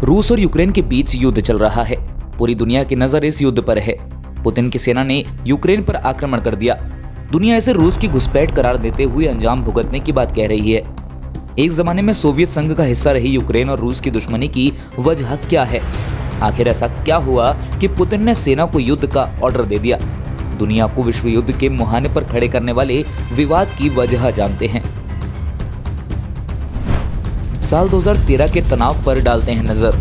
रूस और यूक्रेन के बीच युद्ध चल रहा है। पूरी दुनिया की नजर इस युद्ध पर है। पुतिन की सेना ने यूक्रेन पर आक्रमण कर दिया। दुनिया इसे रूस की घुसपैठ करार देते हुए अंजाम भुगतने की बात कह रही है। एक जमाने में सोवियत संघ का हिस्सा रही यूक्रेन और रूस की दुश्मनी की वजह क्या है? आखिर ऐसा क्या हुआ कि पुतिन ने सेना को युद्ध का ऑर्डर दे दिया? दुनिया को विश्व युद्ध के मुहाने पर खड़े करने वाले विवाद की वजह जानते हैं। साल 2013 के तनाव पर डालते हैं नजर।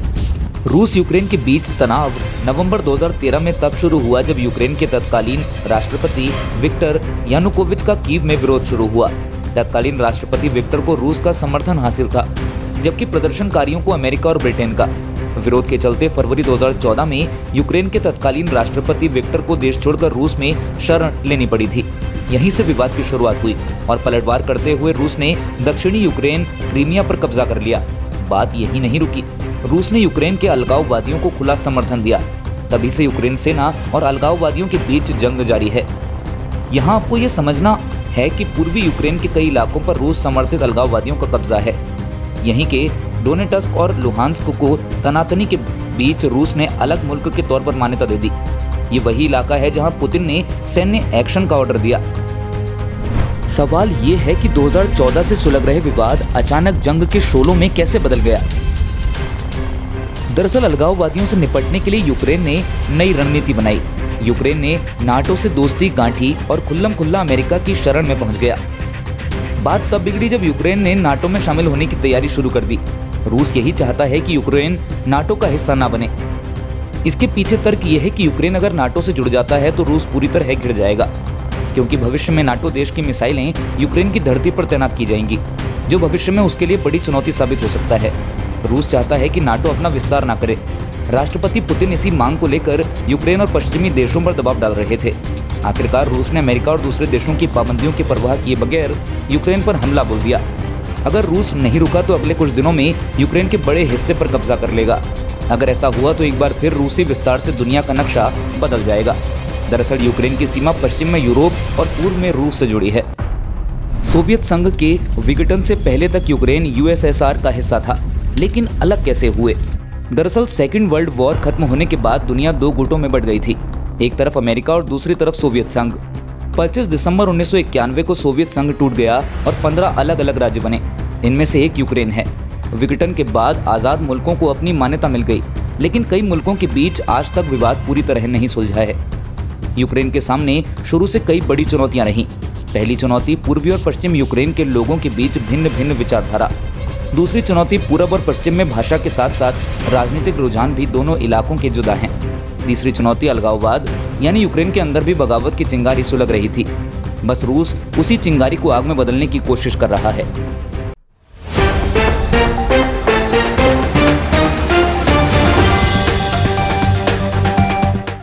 रूस यूक्रेन के बीच तनाव नवंबर 2013 में तब शुरू हुआ जब यूक्रेन के तत्कालीन राष्ट्रपति विक्टर यानुकोविच का कीव में विरोध शुरू हुआ। तत्कालीन राष्ट्रपति विक्टर को रूस का समर्थन हासिल था, जबकि प्रदर्शनकारियों को अमेरिका और ब्रिटेन का। विरोध के चलते फरवरी 2014 में यूक्रेन के तत्कालीन राष्ट्रपति विक्टर को देश छोड़कर रूस में शरण लेनी पड़ी थी। यहीं से विवाद की शुरुआत हुई और पलटवार करते हुए रूस ने दक्षिणी यूक्रेन क्रीमिया पर कब्जा कर लिया। बात यही नहीं रुकी। रूस ने यूक्रेन के अलगाववादियों को खुला समर्थन दिया। तभी से यूक्रेन सेना और अलगाववादियों के बीच जंग जारी है। यहाँ आपको ये समझना है कि पूर्वी यूक्रेन के कई इलाकों पर रूस समर्थित अलगाववादियों का कब्जा है। यहीं के डोनेट्स्क और लुहांस्क को तनातनी के बीच रूस ने अलग मुल्क के तौर पर मान्यता दे दी। ये वही इलाका है जहां पुतिन ने सैन्य एक्शन का ऑर्डर दिया। सवाल ये है कि 2014 से सुलग रहे विवाद अचानक जंग के शोलों में कैसे बदल गया? दरअसल अलगाववादियों से निपटने के लिए यूक्रेन ने नई रणनीति बनाई। यूक्रेन ने नाटो से दोस्ती गांठी और खुल्लम खुल्ला अमेरिका की शरण में पहुंच गया। बात तब बिगड़ी जब यूक्रेन ने नाटो में शामिल होने की तैयारी शुरू कर दी। रूस यही चाहता है कि यूक्रेन नाटो का हिस्सा ना बने। इसके पीछे तर्क यह है कि यूक्रेन अगर नाटो से जुड़ जाता है तो रूस पूरी तरह घिर जाएगा, क्योंकि भविष्य में नाटो देश की मिसाइलें यूक्रेन की धरती पर तैनात की जाएंगी, जो भविष्य में उसके लिए बड़ी चुनौती साबित हो सकता है। रूस चाहता है कि नाटो अपना विस्तार ना करे। राष्ट्रपति पुतिन इसी मांग को लेकर यूक्रेन और पश्चिमी देशों पर दबाव डाल रहे थे। आखिरकार रूस ने अमेरिका और दूसरे देशों की पाबंदियों की परवाह किए बगैर यूक्रेन पर हमला बोल दिया। अगर रूस नहीं रुका तो अगले कुछ दिनों में यूक्रेन के बड़े हिस्से पर कब्जा कर लेगा। अगर ऐसा हुआ तो एक बार फिर रूसी विस्तार से दुनिया का नक्शा बदल जाएगा। दरअसल यूक्रेन की सीमा पश्चिम में यूरोप और पूर्व में रूस से जुड़ी है। सोवियत संघ के विघटन से पहले तक यूक्रेन यूएसएसआर का हिस्सा था, लेकिन अलग कैसे हुए? दरअसल सेकेंड वर्ल्ड वॉर खत्म होने के बाद दुनिया दो गुटों में बंट गई थी। एक तरफ अमेरिका और दूसरी तरफ सोवियत संघ। 25 दिसंबर 1991 को सोवियत संघ टूट गया और 15 अलग अलग राज्य बने। इनमें से एक यूक्रेन है। विघटन के बाद आज़ाद मुल्कों को अपनी मान्यता मिल गई, लेकिन कई मुल्कों के बीच आज तक विवाद पूरी तरह नहीं सुलझा है। यूक्रेन के सामने शुरू से कई बड़ी चुनौतियां रहीं। पहली चुनौती पूर्वी और पश्चिम यूक्रेन के लोगों के बीच भिन्न भिन्न विचारधारा। दूसरी चुनौती पूरब और पश्चिम में भाषा के साथ साथ राजनीतिक रुझान भी दोनों इलाकों के जुदा हैं। तीसरी चुनौती अलगाववाद, यानी यूक्रेन के अंदर भी बगावत की चिंगारी सुलग रही थी। बस रूस उसी चिंगारी को आग में बदलने की कोशिश कर रहा है।